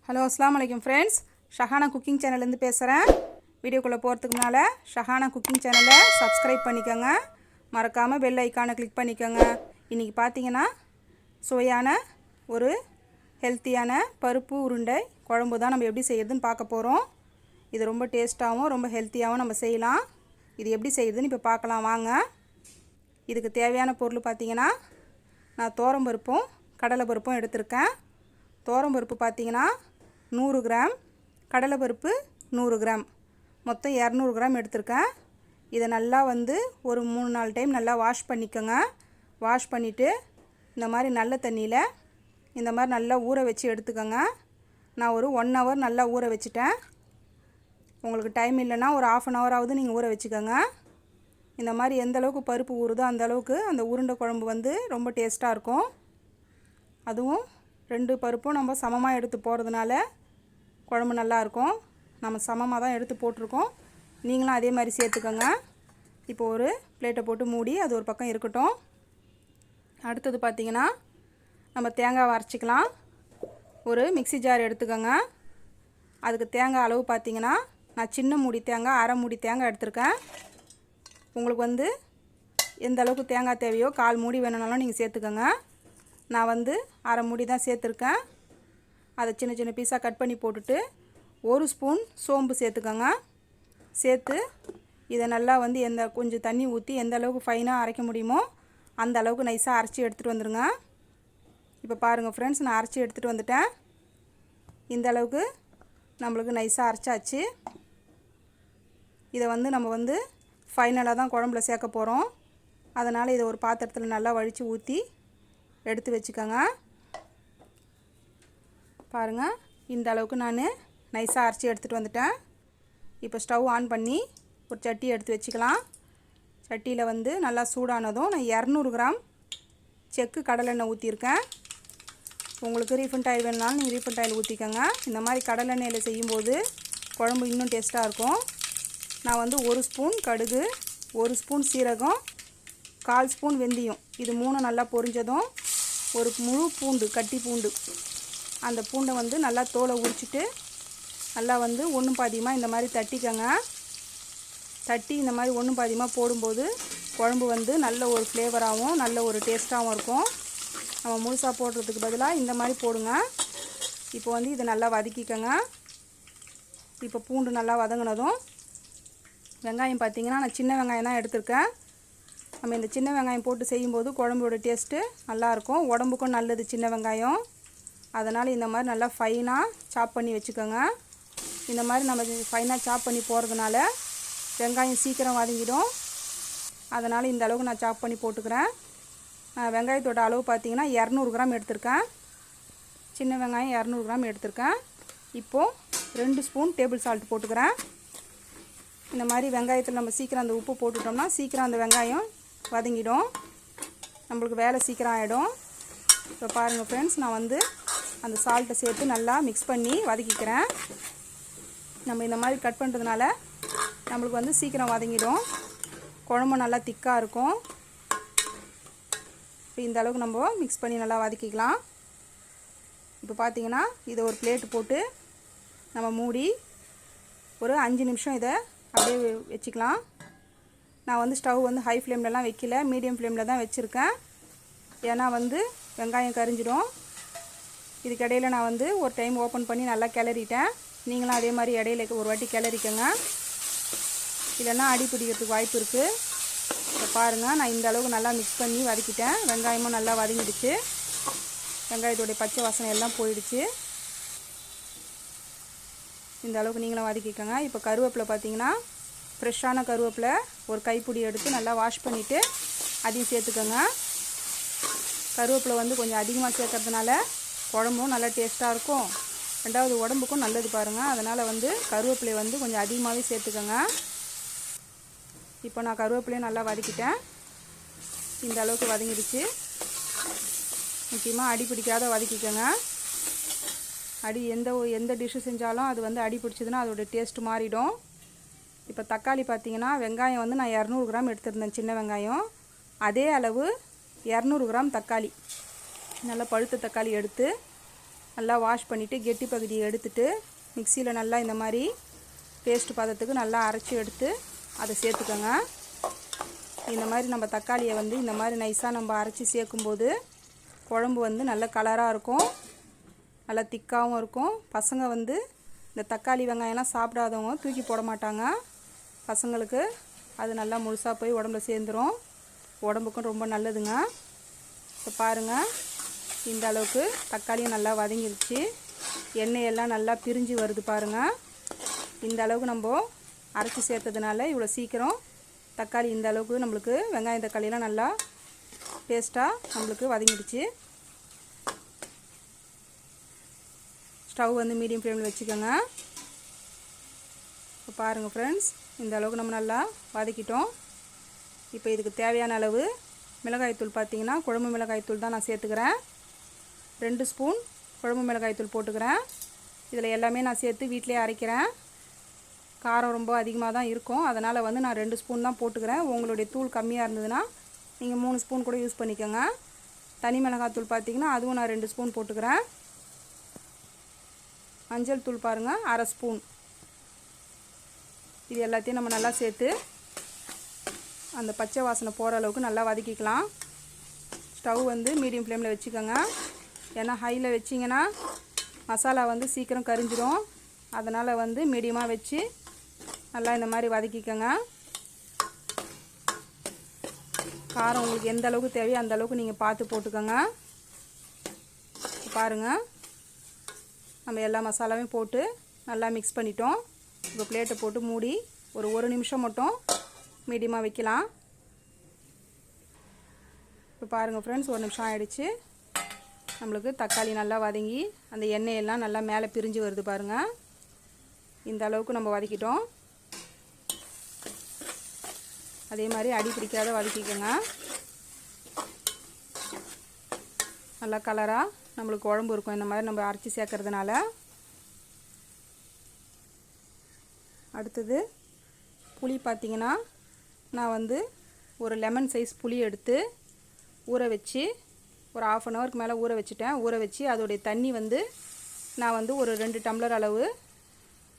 Hello அஸ்ஸலாமு அலைக்கும் friends, Shahana cooking சேனல்லேருந்து பேசுகிறேன். வீடியோக்குள்ளே போகிறதுக்கு முன்னால் ஷஹானா குக்கிங் சேனலை சப்ஸ்கிரைப் பண்ணிக்கோங்க. மறக்காமல் பெல் ஐக்கானை கிளிக் பண்ணிக்கோங்க. இன்றைக்கி பார்த்தீங்கன்னா சுவையான ஒரு ஹெல்த்தியான பருப்பு உருண்டை குழம்பு தான் நம்ம எப்படி செய்கிறதுன்னு பார்க்க போகிறோம். இது ரொம்ப டேஸ்ட்டாகவும் ரொம்ப ஹெல்த்தியாகவும் நம்ம செய்யலாம். இது எப்படி செய்கிறதுன்னு இப்போ பார்க்கலாம் வாங்க. இதுக்கு தேவையான பொருள் பார்த்திங்கன்னா, நான் துவரம்பருப்பும் கடலைப்பருப்பும் எடுத்திருக்கேன். துவரம்பருப்பு பார்த்திங்கன்னா 100 கிராம், கடலைப்பருப்பு 100 கிராம், மொத்தம் 200 கிராம் எடுத்திருக்கேன். இதை நல்லா ஒரு 3-4 டைம் நல்லா வாஷ் பண்ணிக்கோங்க. வாஷ் பண்ணிவிட்டு இந்த மாதிரி நல்ல தண்ணியில் இந்த மாதிரி நல்லா ஊற வச்சு எடுத்துக்கோங்க. நான் ஒரு 1 ஹவர் நல்லா ஊற வச்சுட்டேன். உங்களுக்கு டைம் இல்லைன்னா ஒரு 1/2 ஹவராவது நீங்கள் ஊற வச்சுக்கோங்க. இந்த மாதிரி எந்த அளவுக்கு பருப்பு ஊறுதோ அந்த அளவுக்கு அந்த உருண்டை குழம்பு ரொம்ப டேஸ்ட்டாக இருக்கும். அதுவும் 2 பருப்பும் நம்ம சமமாக எடுத்து போகிறதுனால குழம்பு நல்லாயிருக்கும். நம்ம சமமாக தான் எடுத்து போட்டிருக்கோம். நீங்களும் அதே மாதிரி சேர்த்துக்கோங்க. இப்போ ஒரு பிளேட்டை போட்டு மூடி அது ஒரு பக்கம் இருக்கட்டும். அடுத்தது பார்த்திங்கன்னா, நம்ம தேங்காய் அரைச்சிக்கலாம். ஒரு மிக்ஸி ஜார் எடுத்துக்கோங்க. அதுக்கு தேங்காய் அளவு பார்த்திங்கன்னா, நான் சின்ன மூடி தேங்காய் 1/2 மூடி தேங்காய் எடுத்திருக்கேன். உங்களுக்கு எந்த அளவுக்கு தேங்காய் தேவையோ 1/4 மூடி வேணும்னாலும் நீங்கள் சேர்த்துக்கோங்க. நான் 1/2 மூடி தான் சேர்த்துருக்கேன். அதை சின்ன சின்ன பீஸாக கட் பண்ணி போட்டுட்டு 1 ஸ்பூன் சோம்பு சேர்த்துக்கோங்க. சேர்த்து இதை நல்லா கொஞ்சம் தண்ணி ஊற்றி எந்த அளவுக்கு ஃபைனாக அரைக்க முடியுமோ அந்த அளவுக்கு நைஸாக அரைச்சி எடுத்துகிட்டு வந்துடுங்க. இப்போ பாருங்கள் ஃப்ரெண்ட்ஸ், நான் அரைச்சி எடுத்துகிட்டு வந்துட்டேன். இந்த அளவுக்கு நம்மளுக்கு நைஸாக அரைச்சாச்சு. இதை நம்ம ஃபைனலாக தான் குழம்புல சேர்க்க போகிறோம். அதனால் இதை ஒரு பாத்திரத்தில் நல்லா வழித்து ஊற்றி எடுத்து வச்சுக்கோங்க. பாருங்கள், இந்த அளவுக்கு நான் நைஸாக அரைச்சி எடுத்துகிட்டு வந்துட்டேன். இப்போ ஸ்டவ் ஆன் பண்ணி ஒரு சட்டி எடுத்து வச்சுக்கலாம். சட்டியில் நல்லா சூடானதும் நான் 200 கிராம் செக்கு கடலெண்ணெய் ஊற்றிருக்கேன். உங்களுக்கு ரீஃபண்ட் ஆயில் வேணுனாலும் நீங்கள் ரீஃபண்ட் ஆயில் ஊற்றிக்கோங்க. இந்த மாதிரி கடலெண்ணெயில் செய்யும்போது குழம்பு இன்னும் டேஸ்ட்டாக இருக்கும். நான் 1 ஸ்பூன் கடுகு, 1 ஸ்பூன் சீரகம், 1/4 ஸ்பூன் வெந்தயம், இது 3 நல்லா பொரிஞ்சதும் ஒரு முழு பூண்டு, கட்டி பூண்டு, அந்த பூண்டை நல்லா தோலை உரிச்சிட்டு நல்லா ஒன்றும் பாதியமாக இந்த மாதிரி தட்டிக்கங்க. தட்டி இந்த மாதிரி ஒன்றும் பாதியமாக போடும்போது குழம்பு நல்ல ஒரு ஃப்ளேவராகவும் நல்ல ஒரு டேஸ்ட்டாகவும் இருக்கும். நம்ம முழுசாக போடுறதுக்கு பதிலாக இந்த மாதிரி போடுங்க. இப்போ இதை நல்லா வதக்கிக்கங்க. இப்போ பூண்டு நல்லா வதங்கினதும் வெங்காயம் பார்த்திங்கன்னா, நான் சின்ன வெங்காயம் தான் எடுத்திருக்கேன். நம்ம இந்த சின்ன வெங்காயம் போட்டு செய்யும்போது குழம்போட டேஸ்ட்டு நல்லாயிருக்கும். உடம்புக்கும் நல்லது சின்ன வெங்காயம். அதனால் இந்த மாதிரி நல்லா ஃபைனாக சாப் பண்ணி வச்சுக்கோங்க. இந்த மாதிரி நம்ம ஃபைனாக சாப் பண்ணி போகிறதுனால வெங்காயம் சீக்கிரம் வதங்கிடும். அதனால் இந்த அளவுக்கு நான் சாப் பண்ணி போட்டுக்கிறேன். வெங்காயத்தோட அளவு பார்த்திங்கன்னா 200 கிராம் எடுத்திருக்கேன். சின்ன வெங்காயம் 200 கிராம் எடுத்திருக்கேன். இப்போது 2 ஸ்பூன் டேபிள் சால்ட் போட்டுக்கிறேன். இந்த மாதிரி வெங்காயத்தில் நம்ம சீக்கிரம் அந்த உப்பு போட்டுட்டோம்னா சீக்கிரம் அந்த வெங்காயம் வதங்கிடும், நம்மளுக்கு வேலை சீக்கிரம் ஆகிடும். இப்போ பாருங்கள் ஃப்ரெண்ட்ஸ், நான் அந்த சால்ட்டை சேர்த்து நல்லா மிக்ஸ் பண்ணி வதக்கிக்கிறேன். நம்ம இந்த மாதிரி கட் பண்ணுறதுனால நம்மளுக்கு சீக்கிரம் வதங்கிடும், குழம்பு நல்லா திக்காக இருக்கும். இப்போ இந்த அளவுக்கு நம்ம மிக்ஸ் பண்ணி நல்லா வதக்கிக்கலாம். இப்போ பார்த்திங்கன்னா, இதை ஒரு பிளேட்டு போட்டு நம்ம மூடி ஒரு 5 நிமிஷம் இதை அப்படியே வச்சுக்கலாம். நான் ஸ்டவ் ஹை ஃப்ளேம்லலாம் வைக்கல, மீடியம் ஃப்ளேமில் தான் வச்சுருக்கேன். ஏன்னா வெங்காயம் கரிஞ்சிடும். இதுக்கிடையில் நான் ஒரு டைம் ஓப்பன் பண்ணி நல்லா கிளறிட்டேன். நீங்களும் அதே மாதிரி இடையில ஒரு வாட்டி கிளறிக்கங்க, இல்லைன்னா அடி பிடிக்கிறதுக்கு வாய்ப்பு இருக்குது. இப்போ பாருங்கள், நான் இந்த அளவுக்கு நல்லா மிக்ஸ் பண்ணி வதக்கிட்டேன். வெங்காயமும் நல்லா வதங்கிடுச்சு, வெங்காயத்தோடைய பச்சை வாசனை எல்லாம் போயிடுச்சு. இந்த அளவுக்கு நீங்களும் வதக்கிக்கோங்க. இப்போ கருவேப்பிலை பார்த்திங்கன்னா, ஃப்ரெஷ்ஷான கருவேப்பிலை ஒரு கைப்பிடி எடுத்து நல்லா வாஷ் பண்ணிவிட்டு அதையும் சேர்த்துக்கோங்க. கருவேப்பிலை கொஞ்சம் அதிகமாக சேர்க்கறதுனால குழம்பும் நல்லா டேஸ்ட்டாக இருக்கும், 2வது உடம்புக்கும் நல்லது பாருங்கள். அதனால் கருவேப்பிலை கொஞ்சம் அதிகமாகவே சேர்த்துக்கோங்க. இப்போ நான் கருவேப்பிலையும் நல்லா வதக்கிட்டேன். இந்த அளவுக்கு வதங்கிடுச்சு. முக்கியமாக அடி பிடிக்காத வதக்கிக்கோங்க. எந்த டிஷ்ஷு செஞ்சாலும் அது அடி பிடிச்சதுன்னா அதோட டேஸ்ட்டு மாறிடும். இப்போ தக்காளி பார்த்திங்கன்னா, வெங்காயம் நான் 200 கிராம் எடுத்துருந்தேன், சின்ன வெங்காயம். அதே அளவு 200 கிராம் தக்காளி, நல்லா பழுத்த தக்காளி எடுத்து நல்லா வாஷ் பண்ணிவிட்டு கெட்டி பகுதியை எடுத்துட்டு மிக்சியில் நல்லா இந்த மாதிரி பேஸ்ட் பதத்துக்கு நல்லா அரைச்சி எடுத்து அதை சேர்த்துக்கோங்க. இந்த மாதிரி நம்ம தக்காளியை வந்து இந்த மாதிரி நைஸாக நம்ம அரைச்சி சேர்க்கும்போது குழம்பு வந்து நல்ல கலராக இருக்கும், நல்லா திக்காகவும் இருக்கும். பசங்க வந்து இந்த தக்காளி வெங்காயம்லாம் சாப்பிடாதவங்க தூக்கி போட மாட்டாங்க. பசங்களுக்கு அது நல்லா முழுசாக போய் உடம்புல சேர்ந்துடும், உடம்புக்கும் ரொம்ப நல்லதுங்க. இப்போ பாருங்கள், இந்த அளவுக்கு தக்காளியும் நல்லா வதங்கிருச்சு, எண்ணெயெல்லாம் நல்லா பிரிஞ்சு வருது பாருங்கள். இந்த அளவுக்கு நம்ம அரைச்சி சேர்த்ததுனால இவ்வளோ சீக்கிரம் தக்காளி இந்த அளவுக்கு நம்மளுக்கு வெங்காயம் தக்காளியெலாம் நல்லா பேஸ்ட்டாக நம்மளுக்கு வதங்கிடுச்சு. ஸ்டவ் வந்து மீடியம் ஃப்ளேமில் வச்சுக்கோங்க. இப்போ பாருங்கள் ஃப்ரெண்ட்ஸ், இந்த அளவுக்கு நம்ம நல்லா வதக்கிட்டோம். இப்போ இதுக்கு தேவையான அளவு மிளகாய்த்தூள் பார்த்திங்கன்னா குழம்பு மிளகாய்த்தூள் தான் நான் சேர்த்துக்கிறேன். 2 ஸ்பூன் குழம்பு மிளகாய்த்தூள் போட்டுக்கிறேன். இதில் எல்லாமே நான் சேர்த்து வீட்டிலே அரைக்கிறேன். காரம் ரொம்ப அதிகமாக தான் இருக்கும், அதனால் வந்து நான் 2 ஸ்பூன் தான் போட்டுக்கிறேன். உங்களுடைய தூள் கம்மியாக இருந்ததுன்னா நீங்கள் 3 ஸ்பூன் கூட யூஸ் பண்ணிக்கோங்க. தனி மிளகாய்த்தூள் பார்த்திங்கன்னா அதுவும் நான் 2 ஸ்பூன் போட்டுக்கிறேன். மஞ்சள் தூள் பாருங்கள் 1/2 ஸ்பூன். இது எல்லாத்தையும் நம்ம நல்லா சேர்த்து அந்த பச்சை வாசனை போகிற அளவுக்கு நல்லா வதக்கிக்கலாம். ஸ்டவ் வந்து மீடியம் ஃப்ளேமில் வச்சுக்கோங்க. ஏன்னா ஹையில் வச்சிங்கன்னா மசாலா வந்து சீக்கிரம் கரிஞ்சிடும். அதனால் வந்து மீடியமாக வச்சு நல்லா இந்த மாதிரி வதக்கிக்கோங்க. காரம் உங்களுக்கு எந்த அளவுக்கு தேவையோ அந்த அளவுக்கு நீங்கள் பார்த்து போட்டுக்கோங்க. பாருங்கள், நம்ம எல்லா மசாலாவையும் போட்டு நல்லா மிக்ஸ் பண்ணிட்டோம். இப்போ பிளேட்டை போட்டு மூடி ஒரு நிமிஷம் மட்டும் மீடியமாக வைக்கலாம். இப்போ பாருங்கள் ஃப்ரெண்ட்ஸ், 1 நிமிஷம் ஆகிடுச்சு. நம்மளுக்கு தக்காளி நல்லா வதங்கி அந்த எண்ணெயெல்லாம் நல்லா மேலே பிரிஞ்சு வருது பாருங்கள். இந்த அளவுக்கு நம்ம வதக்கிட்டோம். அதே மாதிரி அடி பிடிக்காத வதக்கிக்கோங்க. நல்லா கலராக நம்மளுக்கு குழம்பு இருக்கும் இந்த மாதிரி நம்ம அரைச்சி சேர்க்கறதுனால. அடுத்தது புளி பார்த்திங்கன்னா நான் வந்து ஒரு லெமன் சைஸ் புளி எடுத்து ஊற வச்சு ஒரு 1/2 அன் ஹவருக்கு மேலே ஊற வச்சுட்டேன். ஊற வச்சு அதோடைய தண்ணி வந்து நான் வந்து ஒரு 2 டம்ளர் அளவு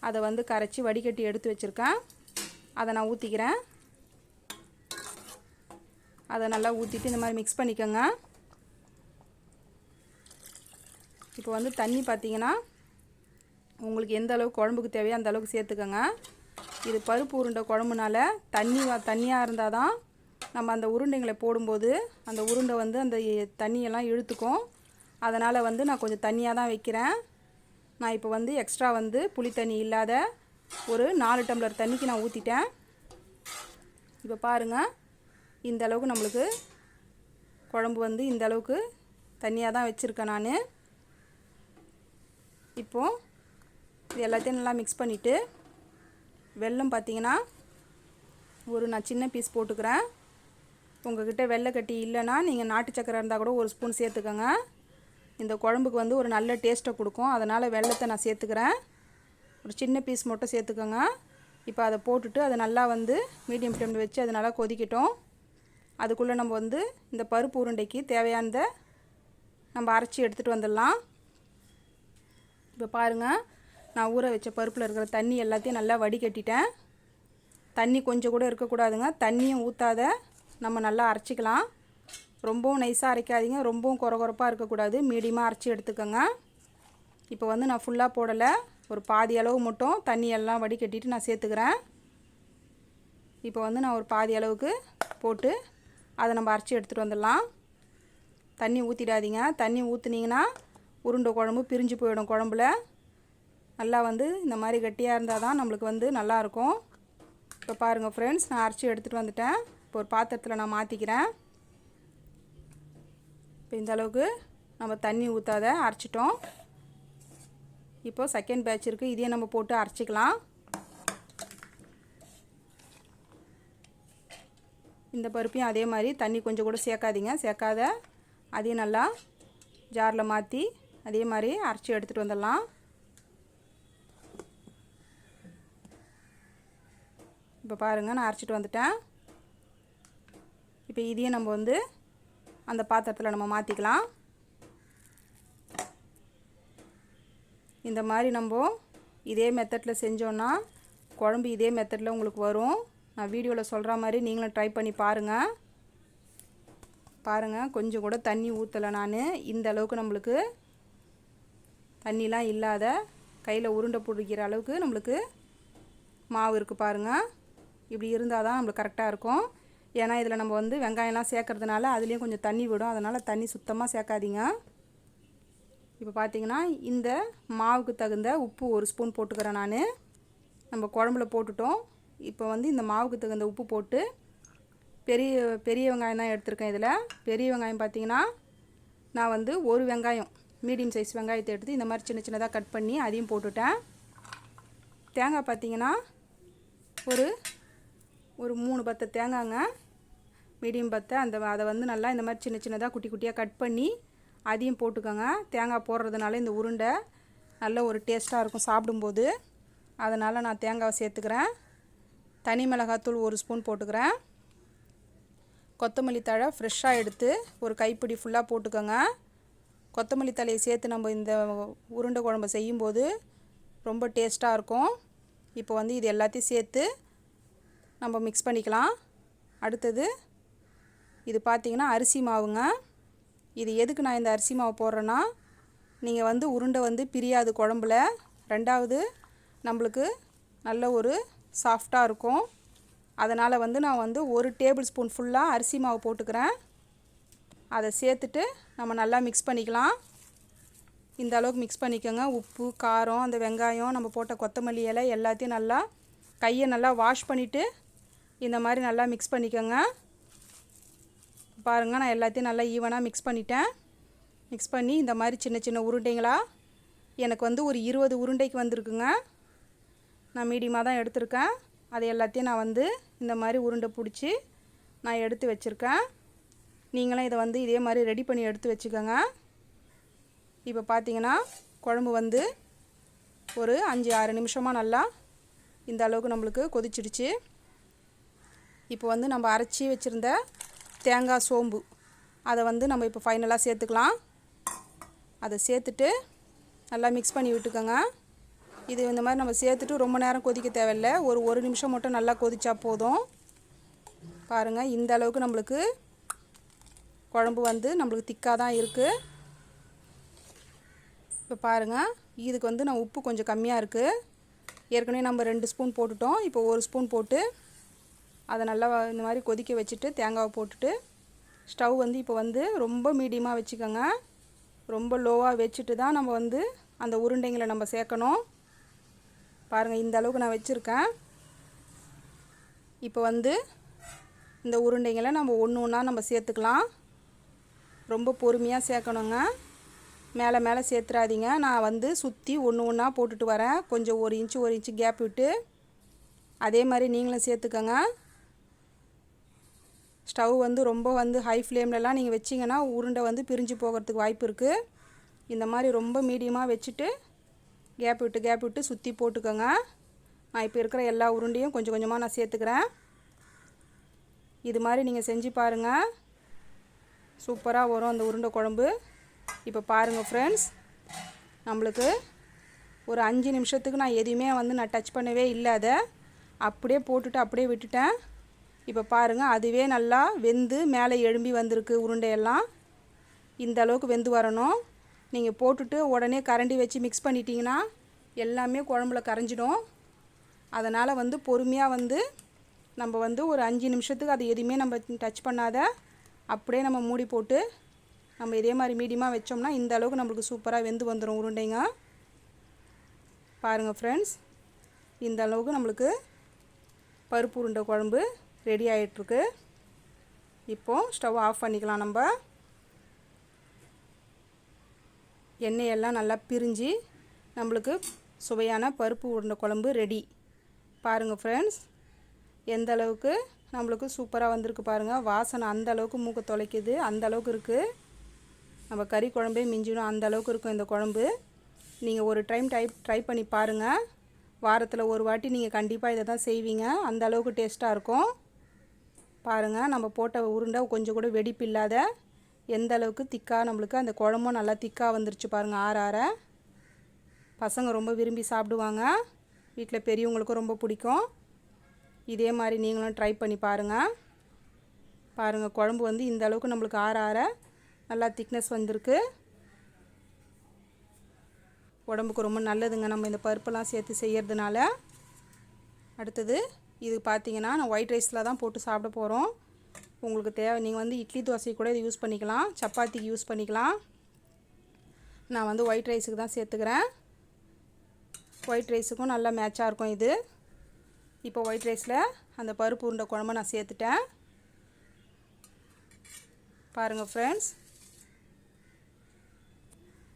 அதை வந்து கரைச்சி வடிகட்டி எடுத்து வச்சுருக்கேன். அதை நான் ஊற்றிக்கிறேன். அதை நல்லா ஊற்றிட்டு இந்த மாதிரி மிக்ஸ் பண்ணிக்கோங்க. இப்போ வந்து தண்ணி பார்த்திங்கன்னா உங்களுக்கு எந்த அளவுக்கு குழம்புக்கு தேவையோ அந்த அளவுக்கு சேர்த்துக்கோங்க. இது பருப்பு உருண்டை குழம்புனால தண்ணியாக இருந்தால் தான் நம்ம அந்த உருண்டைங்களை போடும்போது அந்த உருண்டை வந்து அந்த தண்ணியெல்லாம் இழுத்துக்கும். அதனால் வந்து நான் கொஞ்சம் தண்ணியாக தான் வைக்கிறேன். நான் இப்போ வந்து எக்ஸ்ட்ரா வந்து புளி தண்ணி இல்லாத ஒரு 4 டம்ளர் தண்ணிக்கு நான் ஊற்றிட்டேன். இப்போ பாருங்கள், இந்த அளவுக்கு நம்மளுக்கு குழம்பு வந்து இந்த அளவுக்கு தண்ணியாக தான் வச்சுருக்கேன் நான். இப்போது இது எல்லாத்தையும் நல்லா மிக்ஸ் பண்ணிவிட்டு வெல்லம் பார்த்திங்கன்னா நான் சின்ன பீஸ் போட்டுக்கிறேன். உங்கள்கிட்ட வெள்ளை கட்டி இல்லைன்னா நீங்கள் நாட்டு சக்கரை இருந்தால் கூட 1 ஸ்பூன் சேர்த்துக்கோங்க. இந்த குழம்புக்கு வந்து ஒரு நல்ல டேஸ்ட்டை கொடுக்கும், அதனால் வெல்லத்தை நான் சேர்த்துக்கிறேன். ஒரு சின்ன பீஸ் மட்டும் சேர்த்துக்கோங்க. இப்போ அதை போட்டுட்டு அதை நல்லா வந்து மீடியம் ஃப்ளேமில் வச்சு அது நல்லா கொதிக்கட்டும். அதுக்குள்ளே நம்ம வந்து இந்த பருப்பு உருண்டைக்கு தேவையானதை நம்ம அரைச்சி எடுத்துகிட்டு வந்துடலாம். இப்போ பாருங்கள், நான் ஊற வச்ச பருப்பில் இருக்கிற தண்ணி எல்லாத்தையும் நல்லா வடிகட்டிட்டேன். தண்ணி கொஞ்சம் கூட இருக்கக்கூடாதுங்க. தண்ணியும் ஊற்றாத நம்ம நல்லா அரைச்சிக்கலாம். ரொம்பவும் நைஸாக அரைக்காதீங்க, ரொம்பவும் கொரகொரப்பாக இருக்கக்கூடாது, மீடியமாக அரைச்சி எடுத்துக்கோங்க. இப்போ வந்து நான் ஃபுல்லாக போடலை, ஒரு பாதி அளவு மட்டும் தண்ணியெல்லாம் வடிகட்டிட்டு நான் சேர்த்துக்கிறேன். இப்போ வந்து நான் ஒரு பாதி அளவுக்கு போட்டு அதை நம்ம அரைச்சி எடுத்துகிட்டு வந்துடலாம். தண்ணி ஊற்றிடாதீங்க. தண்ணி ஊற்றுனீங்கன்னா உருண்டை குழம்பு பிரிஞ்சு போயிடும். குழம்புல நல்லா வந்து இந்த மாதிரி கட்டியாக இருந்தால் தான் நம்மளுக்கு வந்து நல்லாயிருக்கும். இப்போ பாருங்கள் ஃப்ரெண்ட்ஸ், நான் அரைச்சி எடுத்துகிட்டு வந்துட்டேன். இப்போ ஒரு பாத்திரத்தில் நான் மாற்றிக்கிறேன். இப்போ இந்த அளவுக்கு நம்ம தண்ணி ஊற்றாத அரைச்சிட்டோம். இப்போது செகண்ட் பேட்ச் இருக்குது, இதையே நம்ம போட்டு அரைச்சிக்கலாம். இந்த பருப்பையும் அதே மாதிரி தண்ணி கொஞ்சம் கூட சேர்க்காதீங்க. சேர்க்காத அதையும் நல்லா ஜாரில் மாற்றி அதே மாதிரி அரைச்சி எடுத்துகிட்டு வந்துடலாம். இப்போ பாருங்கள், நான் அரைச்சிட்டு வந்துட்டேன். இப்போ இதையும் நம்ம வந்து அந்த பாத்திரத்தில் நம்ம மாற்றிக்கலாம். இந்த மாதிரி நம்ம இதே மெத்தடில் செஞ்சோன்னா குழம்பு இதே மெத்தடில் உங்களுக்கு வரும். நான் வீடியோவில் சொல்கிற மாதிரி நீங்களும் ட்ரை பண்ணி பாருங்கள். பாருங்கள், கொஞ்சம் கூட தண்ணி ஊற்றலை நான். இந்த அளவுக்கு நம்மளுக்கு தண்ணிலாம் இல்லாத கையில் உருண்டை பிடிக்கிற அளவுக்கு நம்மளுக்கு மாவு இருக்குது பாருங்கள். இப்படி இருந்தால் தான் நம்மளுக்கு கரெக்டாக இருக்கும். ஏன்னா இதில் நம்ம வந்து வெங்காயம்லாம் சேர்க்கறதுனால அதுலேயும் கொஞ்சம் தண்ணி விடும். அதனால் தண்ணி சுத்தமாக சேர்க்காதீங்க. இப்போ பார்த்தீங்கன்னா இந்த மாவுக்கு தகுந்த உப்பு 1 ஸ்பூன் போட்டுக்கிறேன் நான். நம்ம குழம்புல போட்டுட்டோம். இப்போ வந்து இந்த மாவுக்கு தகுந்த உப்பு போட்டு பெரிய வெங்காயம் தான் எடுத்திருக்கேன். இதில் பெரிய வெங்காயம் பார்த்திங்கன்னா நான் வந்து ஒரு வெங்காயம் மீடியம் சைஸ் வெங்காயத்தை எடுத்து இந்த மாதிரி சின்ன சின்னதாக கட் பண்ணி அதையும் போட்டுட்டேன். தேங்காய் பார்த்திங்கன்னா ஒரு 3 பத்தை தேங்காய்ங்க, மீடியம் பத்தை. அதை வந்து நல்லா இந்த மாதிரி சின்ன சின்னதாக குட்டி குட்டியாக கட் பண்ணி அதையும் போட்டுக்கோங்க. தேங்காய் போடுறதுனால இந்த உருண்டை நல்ல ஒரு டேஸ்ட்டாக இருக்கும் சாப்பிடும்போது. அதனால் நான் தேங்காவை சேர்த்துக்கிறேன். தனி மிளகாத்தூள் 1 ஸ்பூன் போட்டுக்கிறேன். கொத்தமல்லி தழை ஃப்ரெஷ்ஷாக எடுத்து ஒரு கைப்பிடி ஃபுல்லாக போட்டுக்கோங்க. கொத்தமல்லி தழையை சேர்த்து நம்ம இந்த உருண்டை குழம்பு செய்யும்போது ரொம்ப டேஸ்ட்டாக இருக்கும். இப்போ வந்து இது எல்லாத்தையும் சேர்த்து நம்ம மிக்ஸ் பண்ணிக்கலாம். அடுத்தது இது பார்த்திங்கன்னா அரிசி மாவுங்க. இது எதுக்கு நான் இந்த அரிசி மாவு போடுறேன்னா, நீங்கள் வந்து உருண்டை வந்து பிரியாது குழம்புல. ரெண்டாவது நம்மளுக்கு நல்ல ஒரு சாஃப்டாக இருக்கும். அதனால் வந்து நான் வந்து 1 டேபிள் ஸ்பூன் ஃபுல்லாக அரிசி மாவு போட்டுக்கிறேன். அதை சேர்த்துட்டு நம்ம நல்லா மிக்ஸ் பண்ணிக்கலாம். இந்த அளவுக்கு மிக்ஸ் பண்ணிக்கோங்க. உப்பு, காரம், அந்த வெங்காயம், நம்ம போட்ட கொத்தமல்லி இலை எல்லாத்தையும் நல்லா கையை நல்லா வாஷ் பண்ணிவிட்டு இந்த மாதிரி நல்லா மிக்ஸ் பண்ணிக்கோங்க. பாருங்கள், நான் எல்லாத்தையும் நல்லா ஈவனாக மிக்ஸ் பண்ணிட்டேன். மிக்ஸ் பண்ணி இந்த மாதிரி சின்ன சின்ன உருண்டைங்களாக எனக்கு வந்து ஒரு 20 உருண்டைக்கு வந்திருக்குங்க. நான் மீடியமாக தான் எடுத்திருக்கேன். அது எல்லாத்தையும் நான் வந்து இந்த மாதிரி உருண்டை பிடிச்சி நான் எடுத்து வச்சுருக்கேன். நீங்களும் இதை வந்து இதே மாதிரி ரெடி பண்ணி எடுத்து வச்சுக்கோங்க. இப்போ பார்த்தீங்கன்னா குழம்பு வந்து ஒரு 5-6 நிமிஷமாக நல்லா இந்த அளவுக்கு நம்மளுக்கு கொதிச்சிடுச்சு. இப்போ வந்து நம்ம அரைச்சி வச்சுருந்த தேங்காய் சோம்பு அதை வந்து நம்ம இப்போ ஃபைனலாக சேர்த்துக்கலாம். அதை சேர்த்துட்டு நல்லா மிக்ஸ் பண்ணி விட்டுக்கோங்க. இது இந்த மாதிரி நம்ம சேர்த்துட்டு ரொம்ப நேரம் கொதிக்க தேவையில்லை. ஒரு நிமிஷம் மட்டும் நல்லா கொதிச்சா போதும். பாருங்கள், இந்த அளவுக்கு நம்மளுக்கு குழம்பு வந்து நம்மளுக்கு திக்காக தான் இருக்குது. இப்போ பாருங்கள், இதுக்கு வந்து நான் உப்பு கொஞ்சம் கம்மியாக இருக்குது. ஏற்கனவே நம்ம 2 ஸ்பூன் போட்டுட்டோம். இப்போ 1 ஸ்பூன் போட்டு அதை நல்லா இந்த மாதிரி கொதிக்க வச்சுட்டு தேங்காவை போட்டுட்டு ஸ்டவ் வந்து இப்போ வந்து ரொம்ப மீடியமாக வச்சுக்கோங்க. ரொம்ப லோவாக வச்சுட்டு தான் நம்ம வந்து அந்த உருண்டைங்களை நம்ம சேர்க்கணும். பாருங்கள், இந்த அளவுக்கு நான் வச்சுருக்கேன். இப்போ வந்து இந்த உருண்டைங்களை நம்ம ஒன்று ஒன்றா நம்ம சேர்த்துக்கலாம். ரொம்ப பொறுமையாக சேர்க்கணுங்க. மேலே சேர்த்துறாதீங்க. நான் வந்து சுற்றி ஒன்று ஒன்றா போட்டுட்டு வரேன். கொஞ்சம் 1 இன்ச்சு கேப் விட்டு அதே மாதிரி நீங்களும் சேர்த்துக்கோங்க. ஸ்டவ் வந்து ரொம்ப வந்து ஹை ஃப்ளேம்லலாம் நீங்கள் வச்சிங்கன்னா உருண்டை வந்து பிரிஞ்சு போகிறதுக்கு வாய்ப்பு இருக்குது. இந்த மாதிரி ரொம்ப மீடியமாக வச்சுட்டு கேப் விட்டு சுற்றி போட்டுக்கோங்க. நான் இப்போ இருக்கிற எல்லா உருண்டையும் கொஞ்சம் கொஞ்சமாக நான் சேர்த்துக்கிறேன். இது மாதிரி நீங்கள் செஞ்சு பாருங்கள், சூப்பராக வரும் அந்த உருண்டை குழம்பு. இப்போ பாருங்கள் ஃப்ரெண்ட்ஸ், நம்மளுக்கு ஒரு 5 நிமிஷத்துக்கு நான் எதுவுமே வந்து நான் டச் பண்ணவே இல்லை. அதை அப்படியே போட்டுட்டு அப்படியே விட்டுட்டேன். இப்போ பாருங்கள், அதுவே நல்லா வெந்து மேலே எழும்பி வந்திருக்கு உருண்டையெல்லாம். இந்த அளவுக்கு வெந்து வரணும். நீங்கள் போட்டுட்டு உடனே கரண்டி வச்சு மிக்ஸ் பண்ணிட்டீங்கன்னா எல்லாமே குழம்புல கரைஞ்சிடும். அதனால் வந்து பொறுமையாக வந்து நம்ம வந்து ஒரு 5 நிமிஷத்துக்கு அது எதுவுமே நம்ம டச் பண்ணாத அப்படியே நம்ம மூடி போட்டு நம்ம இதே மாதிரி மீடியமாக வச்சோம்னா இந்த அளவுக்கு நம்மளுக்கு சூப்பராக வெந்து வந்துடும் உருண்டைங்க. பாருங்கள் ஃப்ரெண்ட்ஸ், இந்த அளவுக்கு நம்மளுக்கு பருப்பு உருண்டை குழம்பு ரெடி ஆகிட்டுருக்கு. இப்போது ஸ்டவ் ஆஃப் பண்ணிக்கலாம். நம்ம எண்ணெயெல்லாம் நல்லா பிரிஞ்சு நம்மளுக்கு சுவையான பருப்பு உருண்டை குழம்பு ரெடி. பாருங்கள் ஃப்ரெண்ட்ஸ், எந்த அளவுக்கு நம்மளுக்கு சூப்பராக வந்திருக்கு பாருங்கள். வாசனை அந்த அளவுக்கு மூக்க தொலைக்குது, அந்த அளவுக்கு இருக்குது. நம்ம கறி குழம்பே மிஞ்சிடும், அந்த அளவுக்கு இருக்கும் இந்த குழம்பு. நீங்கள் ஒரு டைம் ட்ரை பண்ணி பாருங்கள். வாரத்தில் ஒரு வாட்டி நீங்கள் கண்டிப்பாக இதை தான் செய்வீங்க. அந்த அளவுக்கு டேஸ்ட்டாக இருக்கும். பாருங்கள், நம்ம போட்ட உருண்டை கொஞ்சம் கூட வெடிப்பு இல்லாத எந்த அளவுக்கு திக்காக நம்மளுக்கு அந்த குழம்பும் நல்லா திக்காக வந்துருச்சு பாருங்கள். ஆற பசங்க ரொம்ப விரும்பி சாப்பிடுவாங்க. வீட்டில் பெரியவங்களுக்கும் ரொம்ப பிடிக்கும். இதே மாதிரி நீங்களும் ட்ரை பண்ணி பாருங்கள். பாருங்கள், குழம்பு வந்து இந்த அளவுக்கு நம்மளுக்கு ஆற ஆற நல்லா திக்னஸ் வந்திருக்கு. உடம்புக்கு ரொம்ப நல்லதுங்க நம்ம இந்த பருப்பெல்லாம் சேர்த்து செய்கிறதுனால. அடுத்தது இது பார்த்திங்கன்னா நான் ஒயிட் ரைஸில் தான் போட்டு சாப்பிட போகிறோம். உங்களுக்கு தேவை நீங்கள் வந்து இட்லி தோசை கூட இது யூஸ் பண்ணிக்கலாம், சப்பாத்திக்கு யூஸ் பண்ணிக்கலாம். நான் வந்து ஒயிட் ரைஸுக்கு தான் சேர்த்துக்கிறேன். ஒயிட் ரைஸுக்கும் நல்லா மேட்சாக இருக்கும் இது. இப்போ ஒயிட் ரைஸில் அந்த பருப்பு உருண்டை குழம்பை நான் சேர்த்துட்டேன். பாருங்கள் ஃப்ரெண்ட்ஸ்,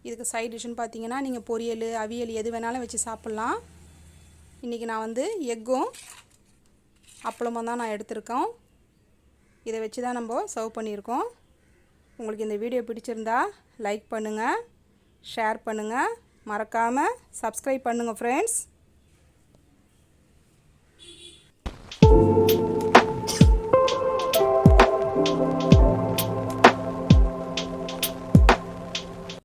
இதுக்கு சைட் டிஷ்ஷுன்னு பார்த்தீங்கன்னா நீங்கள் பொரியல், அவியல் எது வேணாலும் வச்சு சாப்பிட்லாம். இன்றைக்கி நான் வந்து எக்கும் அப்பளமும் தான் நான் எடுத்திருக்கோம். இதை வச்சு தான் நம்ம சர்வ் பண்ணியிருக்கோம். உங்களுக்கு இந்த வீடியோ பிடிச்சிருந்தா லைக் பண்ணுங்கள், ஷேர் பண்ணுங்கள், மறக்காமல் சப்ஸ்கிரைப் பண்ணுங்கள் ஃப்ரெண்ட்ஸ்.